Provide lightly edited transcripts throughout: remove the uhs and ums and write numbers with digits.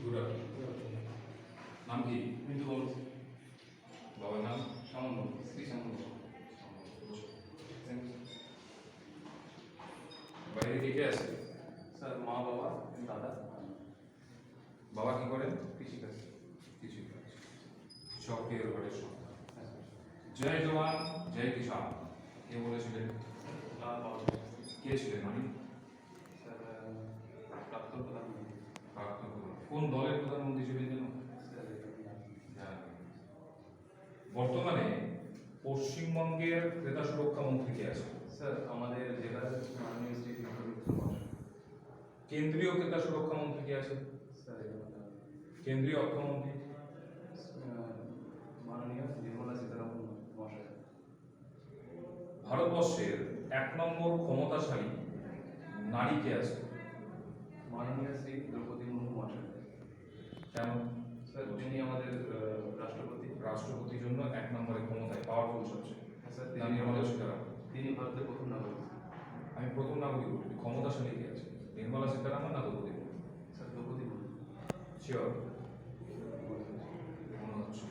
Good afternoon. নাম কি? কিন্তু বলছি বাবার নাম? সামান্য শ্রী সামান্য। বাইরে কে কে আছে? স্যার মা বাবা দাদা বাবা কি করেন? কৃষিকাজ। কিছু কাজ। শখের ঘরের সন্তান। হ্যাঁ স্যার। জয় জওয়ান জয় কিষান কে বলেছিলেন? লাল বাবা কে ছিলেন উনি? স্যার প্রাক্তন প্রধানমন্ত্রী। প্রাক্তন প্রধান। কোন দলের প্রধানমন্ত্রী ছিলেন যেন? স্যার হ্যাঁ। বর্তমানে পশ্চিমবঙ্গের ক্রেতা সুরক্ষা মন্ত্রী কে আছে? স্যার আমাদের জেলার মাননীয় শ্রী বিক্রমিত্র মহাশয়। কেন্দ্রীয় ক্রেতা সুরক্ষা মন্ত্রী কে আছে? স্যার কেন্দ্রীয় অর্থমন্ত্রী? মাননীয় নির্মলা সীতারামন মহাশয়। ভারতবর্ষের 1 নম্বর ক্ষমতাশালী নারী কে আছে? মাননীয় শ্রী দ্রৌপদী মুর্মু মহাশয়। কেন? স্যার তিনি আমাদের রাষ্ট্রপতি। রাষ্ট্রপতির জন্য 1 নম্বরে ক্ষমতায় পাওয়ারফুল সবচেয়ে। হ্যাঁ স্যার না নির্মলা সীতারামন। তিনি ভারতের প্রথম নাগরিক। আমি প্রথম নাগরিক বলি, ক্ষমতাশালী কে আছে? নির্মলা সীতারামন না দ্রৌপদী মুর্মু? স্যার দ্রৌপদী মুর্মু। শিওর? মনে হচ্ছে।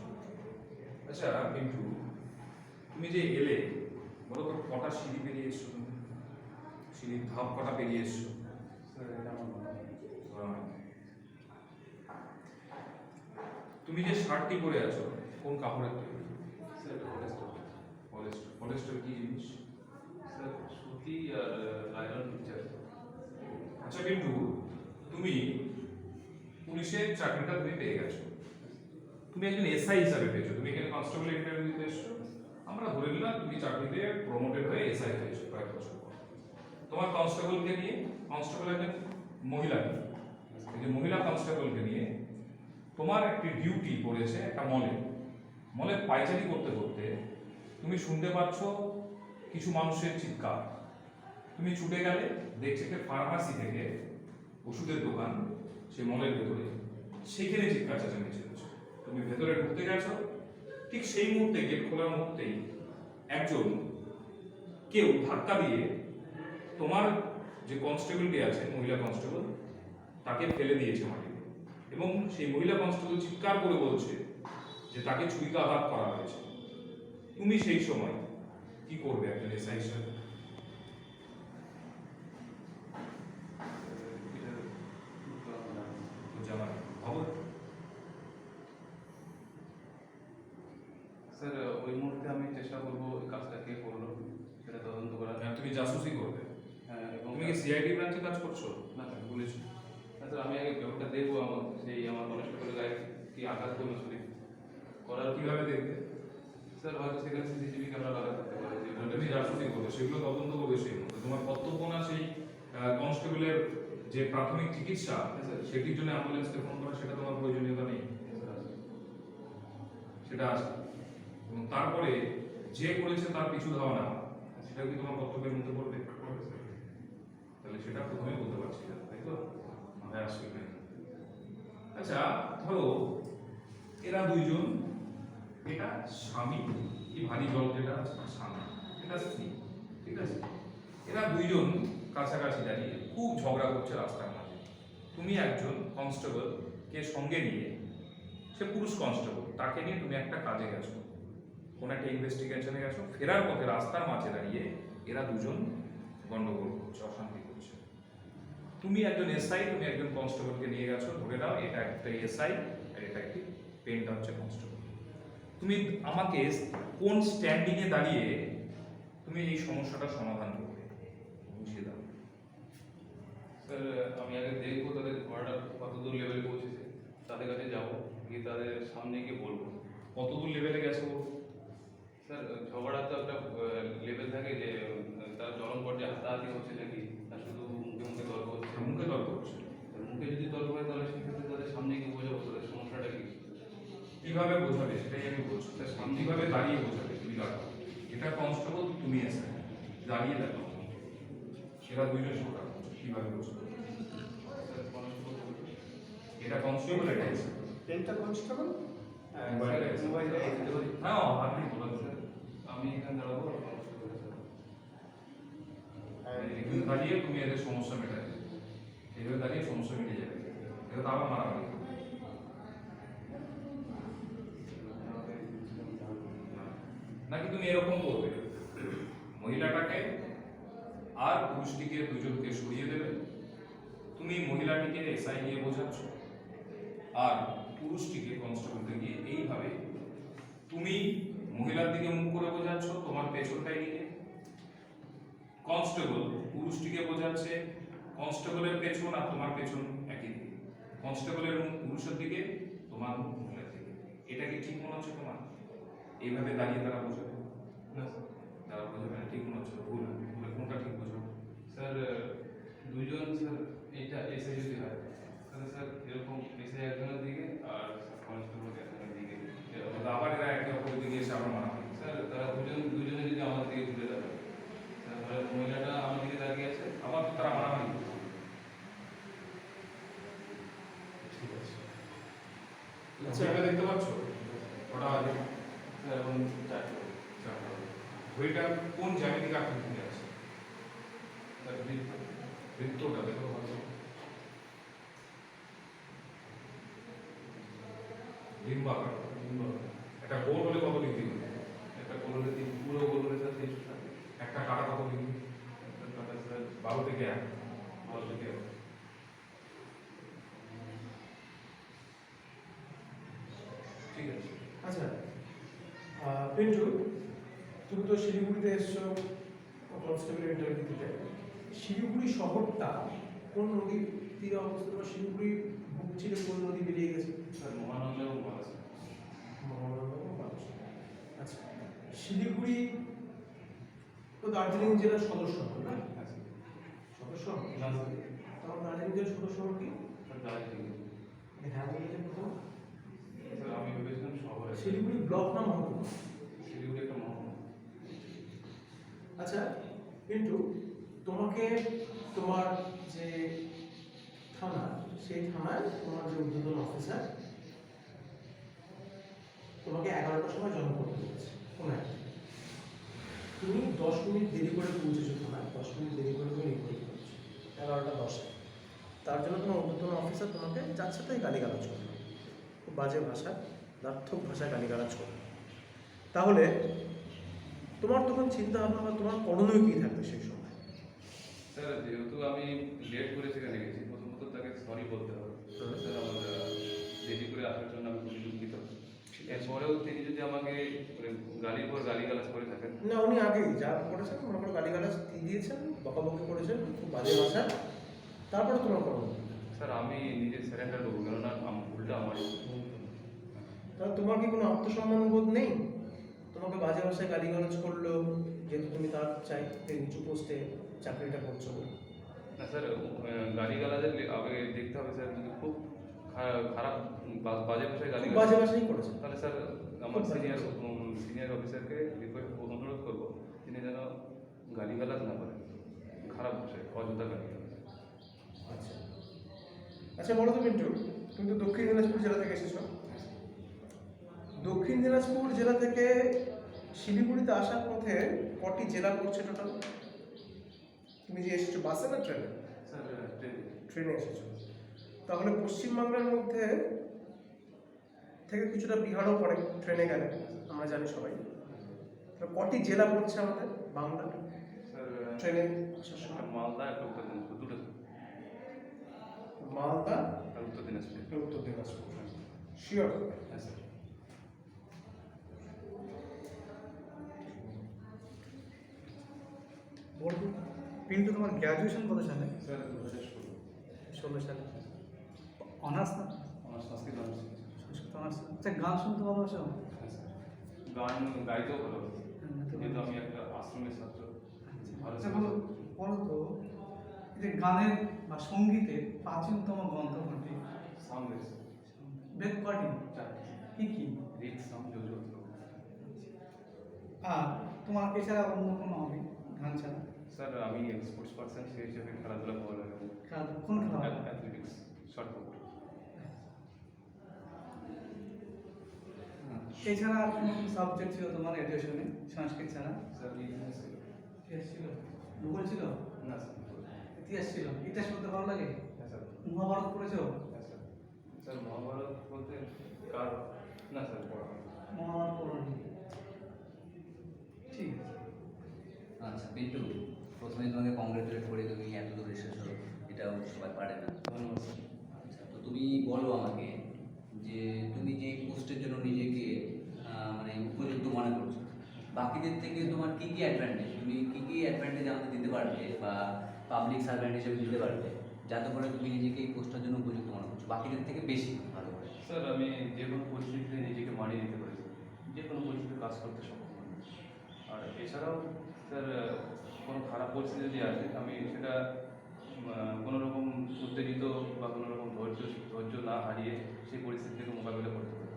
আচ্ছা পিন্টু, তুমি যে এলে বলো তো কটা সিঁড়ি পেরিয়ে এসছো তুমি? সিঁড়ির ধাপ কটা পেরিয়ে এসছো? স্যার এটা আমার মনে হয়। তুমি যে শার্টটি পরে আছো কোন কাপড়ের তৈরি? স্যার এটা পলিস্টার। পলিস্টার। পলিস্টার কি জিনিস? স্যার সুতি আর লাইলন মিক্সচার। আচ্ছা পিন্টু, তুমি পুলিশের চাকরিটা তুমি পেয়ে গেছো, তুমি একজন এসআই হিসাবে পেয়েছো, তুমি এখানে কনস্টেবল ইন্টারভিউ দিতে এসছো, আমরা ধরে নিলাম তুমি চাকরিতে প্রমোটেড হয়ে এসআই হয়েছো কয়েক বছর পর। তোমার কনস্টেবলকে নিয়ে, কনস্টেবল একজন মহিলা নিয়ে, একজন মহিলা কনস্টেবলকে নিয়ে তোমার একটি ডিউটি পড়েছে একটা মলে পায়চারি করতে করতে তুমি শুনতে পাচ্ছ কিছু মানুষের চিৎকার, তুমি ছুটে গেলে, দেখছে একটা ফার্মাসি থেকে ওষুধের দোকান সে মলের ভেতরে, সেখানে চিৎকার চেঁচামেচি হচ্ছে। তুমি ভেতরে ঢুকতে গেছো, ঠিক সেই মুহূর্তে গেট খোলার মুহূর্তেই একজন কেউ ধাক্কা দিয়ে তোমার যে কনস্টেবলটি আছে, মহিলা কনস্টেবল, তাকে ফেলে দিয়েছে মাটিতে, এবং সেই মহিলা কনস্টেবল চিৎকার করে বলছে যে তাকে ছুরিকাঘাত করা হয়েছে। তুমি সেই সময় কি করবে একজন এসআই হিসেবে? জানা খবর? স্যার ওই মুহূর্তে আমি চেষ্টা করবো এই কাজটা কে করলো সেটা তদন্ত করার। তুমি জাসুসি করবে? হ্যাঁ এবং তুমি কি সিআইডি ব্রাঞ্চে কাজ করছো? না স্যার বলেছি। স্যার আমি আগে ব্যাপারটা দেখবো আমার সেই আমার কনস্টেবলের গায়ে কি আঘাত করলো ছুরি করার কিভাবে দেখবে? স্যার হয়তো সেখানে সিসিটিভি ক্যামেরা লাগা থাকতে পারে তুমি জাসুসি করবে, সেগুলো তদন্ত করবে সেই মতো। তোমার কর্তব্য না সেই কনস্টেবলের যে প্রাথমিক চিকিৎসা সেটির জন্য অ্যাম্বুলেন্সকে ফোন করা, সেটা তোমার প্রয়োজনীয়তা নেই? সেটা আছে। এবং তারপরে যে করেছে তার পিছু ধাওয়া না, সেটা কি তোমার কর্তব্যের মধ্যে পড়বে? তাহলে সেটা প্রথমে বলতে পারছি না, তাই তো? মাথায় আসবে না। আচ্ছা ধরো এরা দুইজন, এটা স্বামী, কি ভারী জল যেটা আছে স্বামী, এটা স্ত্রী, ঠিক আছে? এরা দুইজন কাছাকাছি দাঁড়িয়ে খুব ঝগড়া করছে রাস্তার মাঝে। তুমি একজন কনস্টেবল কে সঙ্গে নিয়ে, সে পুরুষ কনস্টেবল, তাকে নিয়ে তুমি একটা কাজে গেছো, কোন একটা ইনভেস্টিগেশনে গেছো, ফেরার পথে রাস্তার মাঝে দাঁড়িয়ে এরা দুজন গন্ডগোল করছে, অশান্তি করছে। তুমি একজন এসআই, তুমি একজন কনস্টেবলকে নিয়ে গেছো, ধরে নাও এটা একটা এসআই আর এটা একটি পেনটা হচ্ছে কনস্টেবল। তুমি আমাকে কোন স্ট্যান্ডিং এ দাঁড়িয়ে তুমি এই সমস্যাটা সমাধান করবে বুঝিয়ে দাও। স্যার আমি আগে দেখবো তাদের ঘোড়াটা কতদূর লেভেলে পৌঁছেছে, তাদের কাছে যাবো, গিয়ে তাদের সামনে গিয়ে বলবো কতদূর লেভেলে গেছে ও? স্যার ঝগড়া তো একটা লেভেল থাকে যে তার চরম পর্যায়ে হাতাহাতি হচ্ছে নাকি না শুধু মুখে মুখে তর্ক হচ্ছে। মুখে তর্ক করছে। মুখে যদি তর্ক হয় তাহলে সেক্ষেত্রে তাদের সামনে গিয়ে বোঝাবো তাদের সমস্যাটা কি। কিভাবে বোঝাবে সেটাই আমি বলছি। তার সামনে কিভাবে দাঁড়িয়ে বোঝাবে তুমি দাঁড়াও, এটা কনস্টেবল তুমি এসে দাঁড়িয়ে দেখো, সেটা দুইজন শোকা কিভাবে বোঝাবে? এটা কনস্টেবল, এটা এসে পেনটা কনস্টেবল মোবাইলে হ্যাঁ আপনি বলা যাবে। আমি এখানে দাঁড়াবো এখানে দাঁড়িয়ে তুমি এদের সমস্যা মেটাবে, এইভাবে দাঁড়িয়ে সমস্যা মিটে যাবে। এটা তো আবার মারামারি করবে। নাকি তুমি এরকম করবে, মহিলাটাকে আর পুরুষটিকে দুজনকে সরিয়ে দেবে, তুমি মহিলাটিকে এসআই নিয়ে বোঝাচ্ছ আর পুরুষটিকে কনস্টেবলকে গিয়ে এইভাবে তুমি মহিলার দিকে মুখ করে বোঝাচ্ছ তোমার পেছনটাই দিকে, কনস্টেবল পুরুষটিকে বোঝাচ্ছে কনস্টেবলের পেছন আর তোমার পেছন একই দিকে, কনস্টেবলের মুখ পুরুষের দিকে, তোমার মুখ মহিলার দিকে। এটা কি ঠিক মনে হচ্ছে তোমার? এইভাবে দাঁড়িয়ে তারা বোঝাবে না স্যার। তারা বোঝাবে না, ঠিক মনে হচ্ছে? ভুল ভুল, কোনটা ঠিক বোঝো? স্যার দুজন স্যার এইটা এসআই যদি হয় তাহলে স্যার এরকম এসআই একজনের দিকে আর কনস্টেবল একজনের দিকে এরকম। আবার এরা একে অপরের দিকে এসে আবার মারামারি। স্যার তারা দুজনে যদি আমাদের দিকে ঘুরে দাঁড়ায়, তাহলে মহিলাটা আমার দিকে দাঁড়িয়ে আছে, আবার তারা মারামারি করবে। ঠিক আছে, আচ্ছা। ঘড়িটা দেখতে পাচ্ছ? কটা বাজে? স্যার এখন চারটে। চারটা বাজে। ঘড়িটা কোন জ্যামিতিক আকৃতিতে আছে? স্যার বৃত্তটা দেখো ভালো। ডিম্বাকার। একটা গোল হলে কত ডিগ্রি হবে? একটা গোলরে পুরো গোলরে স্যার 360। একটা কাটা কত ডিগ্রি? একটা কাটা স্যার 12 থেকে 1। 12 থেকে 1। ঠিক আছে। আচ্ছা, পিন্টু, তুমি তো শিলিগুড়িতে এসছো কনস্টেবল ইন্টারভিউ দিতে। শিলিগুড়ি শহরটা কোন নদীর তীরে অবস্থিত, বা শিলিগুড়ি বুক ছিঁড়ে কোন নদী বেরিয়ে গেছে? স্যার মহানন্দা এবং বারাসা। মহানন্দা এবং বারাসত। আচ্ছা, শিলিগুড়ি তো দার্জিলিং জেলার সদস্য হন না? হ্যাঁ স্যার। সদস্য হন? না স্যার। তখন দার্জিলিং জেলার সদস্য হন কি? স্যার দার্জিলিং। হ্যাঁ বলেছেন প্রথম। স্যার আমি ভেবেছিলাম শহরে। শিলিগুড়ি ব্লক না মহকুমা? শিলিগুড়ি একটা মহকুমা। আচ্ছা কিন্তু তোমাকে তোমার যে থানা, সেই থানায় তোমার যে ঊর্ধ্বতন অফিসার তোমাকে 11টার সময় জয়েন করতে বলেছে কোনো একটা। তুমি 10 মিনিট দেরি করে পৌঁছেছো থানায়, 10 মিনিট দেরি করে তুমি রিপোর্ট করেছো 11টা 10। তার জন্য তোমার ঊর্ধ্বতন অফিসার তোমাকে যাচ্ছে তাই গালিগালাজ করলো, খুব বাজে ভাষা, দ্বার্থক ভাষায় গালিগালাজ করলো। তাহলে তোমার তখন চিন্তা ভাবনা বা তোমার করণীয় কি থাকবে সেই সময়? স্যার যেহেতু আমি লেট করে সেখানে গেছি, প্রথমত তাকে সরি বলতে হবে। স্যার আমার দেরি করে আসার জন্য আমি খুবই দুঃখিত। এরপরেও তিনি যদি আমাকে মানে গালির পর গালিগালাজ করে থাকেন, না, উনি আগেই যা করেছেন মনে করো গালিগালাজ দিয়েছেন, বকাবকি করেছেন খুব বাজে ভাষা, তারপরে তোমার করণীয়। স্যার আমি নিজে স্যারেন্ডার করবো, কেননা ভুলটা আমারই। তাহলে তোমার কি কোনো আত্মসম্মান বোধ নেই? তোমাকে বাজে ভাষায় গালিগালাজ করলো, যেহেতু তুমি তার চাইতে নিচু পোস্টে চাকরিটা করছো। না স্যার, গালিগালাজের আগে দেখতে হবে স্যার, যদি খুব খারাপ বাজে ভাষায় খুব গালিগালাজ, বাজে ভাষাই করেছে। তাহলে স্যার আমার খুব বাজে সিনিয়র অফিসারকে রিকোয়েস্ট অনুরোধ করবো তিনি যেন গালিগালাজ না করেন খারাপ ভাষায়, অযথা গালিগালাজ। আচ্ছা আচ্ছা, বলো তো মিন্টু, তুমি তো দক্ষিণ দিনাজপুর জেলা থেকে এসেছো। দক্ষিণ দিনাজপুর জেলা থেকে শিলিগুড়িতে আসার পথে কটি জেলা পড়ছে টোটাল? তুমি যে এসেছো বাসে না ট্রেনে? স্যার ট্রেনে এসেছো। তাহলে পশ্চিমবাংলার মধ্যে থেকে কিছুটা বিহারও পড়ে ট্রেনে গেলে, আমরা জানি সবাই। তাহলে কটি জেলা পড়ছে আমাদের বাংলা স্যার ট্রেনে আসার সময়? মালদা একটা উত্তর দিনাজপুর, দুটো মালদা আর উত্তর দিনাজপুর। আর উত্তর দিনাজপুর। শিওর? হ্যাঁ স্যার। বলবো পিন্টু, তোমার গ্র্যাজুয়েশন কত সালে? স্যার 2016। 16 সালে। অনার্স না? আমার সংস্কৃত অনার্স। সংস্কৃত অনার্স। আচ্ছা, গান শুনতে ভালোবাসো? হ্যাঁ স্যার, গান গাইতেও ভালোবাসি, যেহেতু আমি একটা আশ্রমের ছাত্র। আচ্ছা বলো বলো তো, এই যে গানের বা সঙ্গীতের প্রাচীনতম গ্রন্থ কোনটি? সামনে বেদ কয়টি? চারটি। কি কি? ঋক, সাম, যজুর। আর তোমার এছাড়া অন্য কোনো হবি গান ছাড়া? স্যার আমি স্পোর্টস পার্সন, সেই হিসেবে খেলাধুলা ভালো লাগে। কোন খেলা ভালো লাগে? Athletics, shot put. এছাড়া আর কোনো সাবজেক্ট ছিল তোমার এডুকেশনে সংস্কৃত ছাড়া? স্যার ইতিহাস ছিল। ইতিহাস ছিল? ভূগোল ছিল? না স্যার। ইতিহাস ছিল। ইতিহাস পড়তে ভালো লাগে? হ্যাঁ স্যার। মহাভারত পড়েছো? হ্যাঁ স্যার। স্যার মহাভারত বলতে কার না স্যার পড়া হয়। মহাভারত পড়ানি। ঠিক আছে। আচ্ছা পিন্টু, প্রথমে তোমাকে কংগ্রেচুলেট করি, তুমি এত দূর এসেছো, এটাও সবাই পারে না। ধন্যবাদ স্যার। আচ্ছা, তো তুমি বলো আমাকে যে তুমি যে পোস্টের জন্য নিজেকে মানে উপযুক্ত মনে করছো, বাকিদের থেকে তোমার কী কী অ্যাডভান্টেজ, তুমি কী কী অ্যাডভান্টেজ আমাকে দিতে পারবে বা পাবলিক সার্ভেন্ট হিসেবে দিতে পারবে, যাতে করে তুমি নিজেকে এই পোস্টটার জন্য উপযুক্ত মনে করছো বাকিদের থেকে বেশি ভালো করে? স্যার আমি যে কোনো পরিস্থিতিতে নিজেকে মানিয়ে নিতে পারি, যে কোনো পরিস্থিতিতে কাজ করতে সক্ষম হই। আর এছাড়াও স্যার কোনো খারাপ পরিস্থিতি যদি আসে আমি সেটা কোনো রকম উত্তেজিত বা কোনো রকম ধৈর্য না হারিয়ে সেই পরিস্থিতি থেকে মোকাবিলা করতে পারি।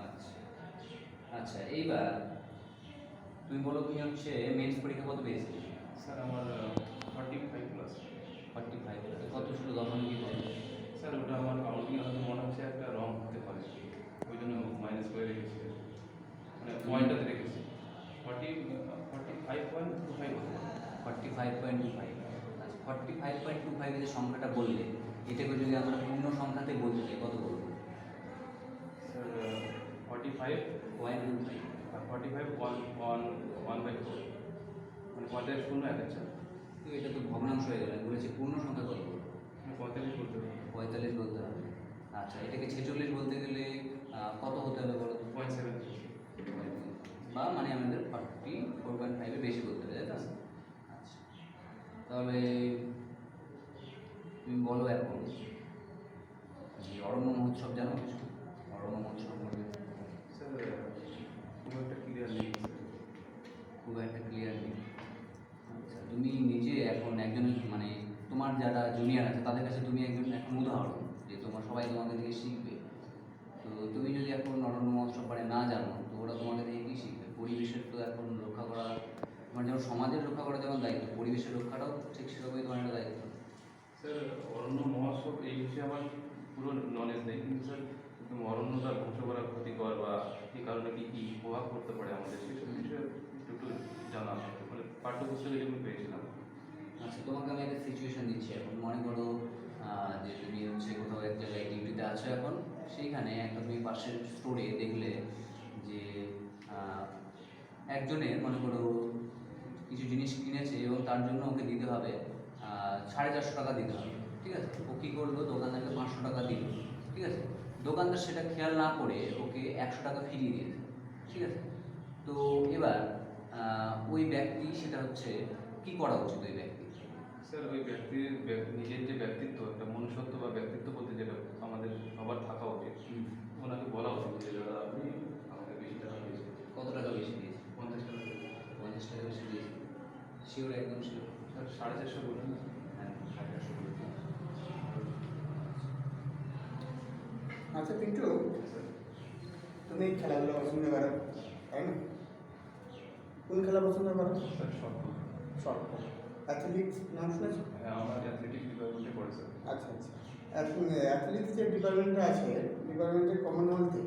আচ্ছা আচ্ছা, এইবার তুমি বলো তুমি হচ্ছে মেন্স পরীক্ষা কত পেয়েছিলে? স্যার আমার 45+। 45, কত ছিল দশমিক কি বলো? স্যার ওটা আমার কাউন্টিং হয়তো মনে হচ্ছে একটা রং হতে পারে, ওই জন্য মাইনাস করে রেখেছি, মানে পয়েন্টটাতে রেখেছি 45.25 হতে পারে। 45.25। আচ্ছা, 45.25 যে সংখ্যাটা বললে, এটাকে যদি আমরা পূর্ণ সংখ্যাতে বলতে চাই কত বলবো? স্যার 45 0.25। আর 45.1/4, মানে 45 শূন্য 1 আছে, তো এটা তো ভগ্নাংশ হয়ে গেল, বলেছে পূর্ণ সংখ্যা কত বলবো? মানে 45 বলতে পারি। 45 বলতে হবে। আচ্ছা, এটাকে 46 বলতে গেলে কত হতে হবে বলো তো? 0.7। বা মানে আমাদের 44.5 বেশি বলতে হবে, তাই তো? আচ্ছা, তাহলে তুমি বলো এখন যে অরণ্য মহোৎসব জানো কিছু? অরণ্য মহোৎসব বলবে? স্যার খুব একটা ক্লিয়ার নেই স্যার। খুব একটা ক্লিয়ার নেই। আচ্ছা, তুমি নিজে এখন একজন মানে তোমার যারা জুনিয়র আছে তাদের কাছে তুমি একজন এখন উদাহরণ, যে তোমার সবাই তোমাকে থেকে শিখবে। তো তুমি যদি এখন অরণ্য মহোৎসব মানে না জানো, তো ওরা তোমাকে থেকে কী শিখবে? পরিবেশের তো এখন রক্ষা করা, তোমার যেমন সমাজের রক্ষা করা যেমন দায়িত্ব, পরিবেশের রক্ষাটাও ঠিক সেরকমই তোমার একটা দায়িত্ব। স্যার অরণ্য মহোৎসব এই বিষয়ে আমার পুরো নলেজ নেই, কিন্তু স্যার অরণ্যটা ধ্বংস করা ক্ষতিকর বা এই কারণে কী কী প্রভাব পড়তে পারে আমাদের সেসব বিষয়ে একটু জানা আছে, মানে পাঠ্যপুস্তকে যেগুলো পেয়েছিলাম। আচ্ছা, তোমাকে আমি একটা সিচুয়েশন দিচ্ছি। এখন মনে করো যে তুমি হচ্ছে কোথাও এক জায়গায় ডিউটিতে আছো এখন, সেইখানে একটা তুমি পাশের স্টোরে দেখলে যে একজনের মনে করো কিছু জিনিস কিনেছে এবং তার জন্য ওকে দিতে হবে 450 টাকা দিতে হবে, ঠিক আছে? ও কী করলো, দোকানদারকে 500 টাকা দিল, ঠিক আছে? দোকানদার সেটা খেয়াল না করে ওকে 100 টাকা ফিরিয়ে দিয়েছে, ঠিক আছে? তো এবার ওই ব্যক্তি সেটা হচ্ছে কি করা উচিত ওই ব্যক্তি? স্যার ওই ব্যক্তির নিজের যে ব্যক্তিত্ব, একটা মনুষ্যত্ব বা ব্যক্তিত্ব বলতে যেটা আমাদের সবার থাকা উচিত, ওনাকে বলা উচিত যে দাদা আপনি আমাকে বেশি টাকা দিয়েছেন। কত টাকা বেশি দিয়েছে? 50 টাকা। 50 টাকা বেশি দিয়েছে? শিওর, একদম শিওর? স্যার 450 বলুন। হ্যাঁ, 450 বলতে। আচ্ছা পিন্টু, স্যার তুমি খেলাধুলা পছন্দ করো তাই না? কোন খেলা পছন্দ করো? Sir short. শর্ট। অ্যাথলেটিক্স নাম শুনেছো? হ্যাঁ আমার অ্যাথলেটিক ডিপার্টমেন্টে পড়ে স্যার। আচ্ছা আচ্ছা। অ্যাথলেটিক্স যে ডিপার্টমেন্টটা আছে, ডিপার্টমেন্টের কমনওয়েলথে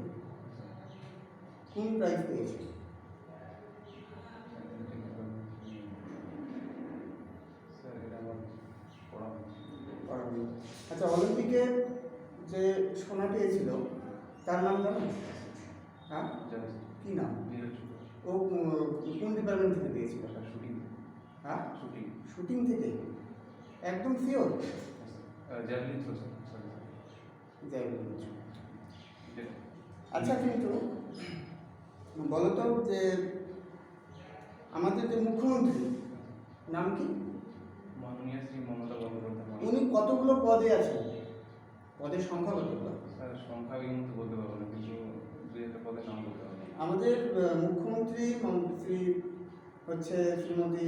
কোন প্রাইজ পেয়েছে? স্যার এটা আমার পড়া হয়নি। পড়ানো। আচ্ছা, অলিম্পিকে যে সোনা পেয়েছিল তার নাম জানো? হ্যাঁ, জানি কী নাম? নীরজ চোপড়া। ও কোন ডিপার্টমেন্ট থেকে পেয়েছিল? Sir shooting. হ্যাঁ, শুটিং। শুটিং থেকে? একদম sure? Javelin throw sir. Sorry যাই বলছো। স্যার। আচ্ছা কিন্তু বলো তো যে আমাদের যে মুখ্যমন্ত্রী নাম কি? মাননীয় শ্রী মমতা বন্দ্যোপাধ্যায়। উনি কতগুলো পদে আছেন? পদের সংখ্যা কতগুলো? স্যার সংখ্যা এই মুহূর্তে বলতে পারবো না, কিন্তু দুই একটা পদের নাম বলতে পারবো। আমাদের মুখ্যমন্ত্রী শ্রীমতী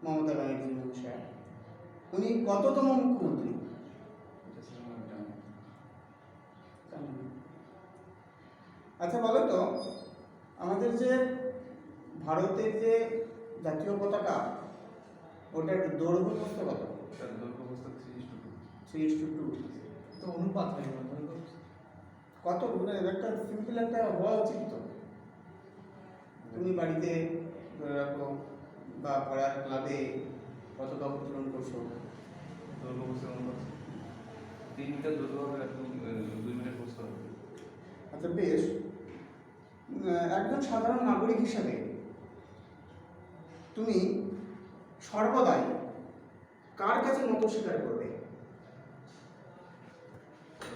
মমতা ব্যানার্জি মহাশয়া, উনি কততম মুখ্যমন্ত্রী? এটা স্যার আমার জানা নেই। জানেন না? আচ্ছা বলো তো, আমাদের যে ভারতের যে জাতীয় পতাকা, ওটার দৈর্ঘ্য প্রস্থ কত? স্যার দৈর্ঘ্য পুস্তক 3:2। 3:2। তো অনুপাত হয়ে গেল, মনে করো। কত মানে একটা সিম্পল একটা হওয়া উচিত তো। তুমি বাড়িতে ধরে রাখো বা পাড়ার ক্লাবে কত দল পূরণ করছো? দৈর্ঘ্য পুস্তক অনুপাত 3 মিটার দ্রুত হবে একদম 2 মিনিট বসতে হবে। আচ্ছা বেশ, একজন সাধারণ নাগরিক হিসাবে তুমি সর্বদাই কার কাছে নত স্বীকার করবে?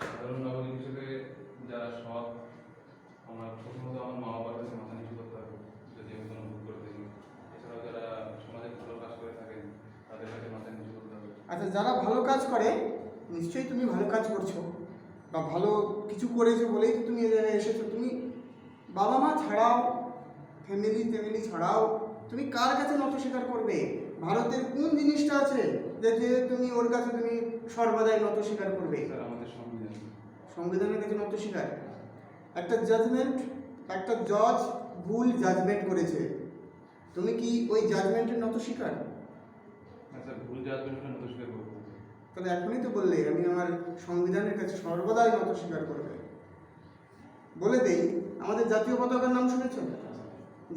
সাধারণ নাগরিক হিসেবে যারা সৎ, আমার প্রথমত আমার মা বাবার কাছে মাথা নিচু করতে হবে যদি আমি কোনো ভুল করে থাকি। এছাড়াও যারা সমাজে ভালো কাজ করে থাকেন তাদের কাছে মাথা নিচু করতে হবে। আচ্ছা, যারা ভালো কাজ করে, নিশ্চয়ই তুমি ভালো কাজ করছো বা ভালো কিছু করেছো বলেই তো তুমি এ জায়গায় এসেছো। তুমি বাবা মা ছাড়াও, ফ্যামিলি ছাড়াও তুমি কার কাছে নত স্বীকার করবে? ভারতের কোন জিনিসটা আছে যে যে তুমি ওর কাছে তুমি সর্বদাই নত স্বীকার করবে? স্যার আমাদের সংবিধান। সংবিধানের কাছে নত স্বীকার। একটা জাজমেন্ট, একটা জজ ভুল জাজমেন্ট করেছে, তুমি কি ওই জাজমেন্টের নত স্বীকার? স্যার ভুল জাজমেন্ট হলে নতুন স্বীকার করবো। তাহলে এখনই তো বললে আমি আমার সংবিধানের কাছে সর্বদাই নত স্বীকার করবে। বলে দেই, আমাদের জাতীয় পতাকার নাম শুনেছ?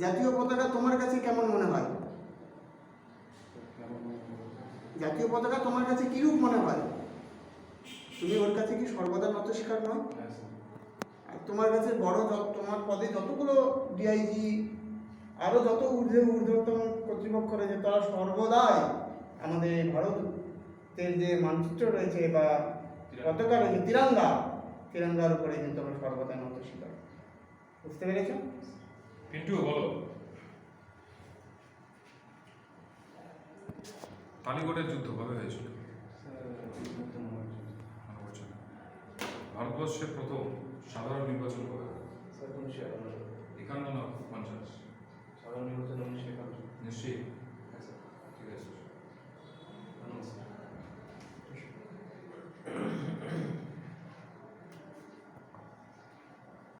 জাতীয় পতাকা তোমার কাছে কেমন মনে হয়? জাতীয় পতাকা তোমার কাছে কিরূপ মনে হয়? তুমি ওর কাছে কি সর্বদা নত স্বীকার নয়? হ্যাঁ স্যার। আর তোমার কাছে বড় তোমার পদে যতগুলো ডিআইজি আরও যত ঊর্ধ্বতন কর্তৃপক্ষ রয়েছে, তারা সর্বদাই আমাদের এই ভারতের যে মানচিত্র রয়েছে বা পতাকা রয়েছে, তিরঙ্গার উপরে কিন্তু আমরা সর্বদা নত স্বীকার। বুঝতে পেরেছ? পিন্টু বলো, কালীগড়ের যুদ্ধ কবে হয়েছিল? স্যার এই মুহূর্তে মনে হচ্ছে না। মনে পড়ছে না। ভারতবর্ষের প্রথম সাধারণ নির্বাচন কবে হয়? স্যার 1951 51 না 50? সাধারণ নির্বাচন 1951। নিশ্চয়ই।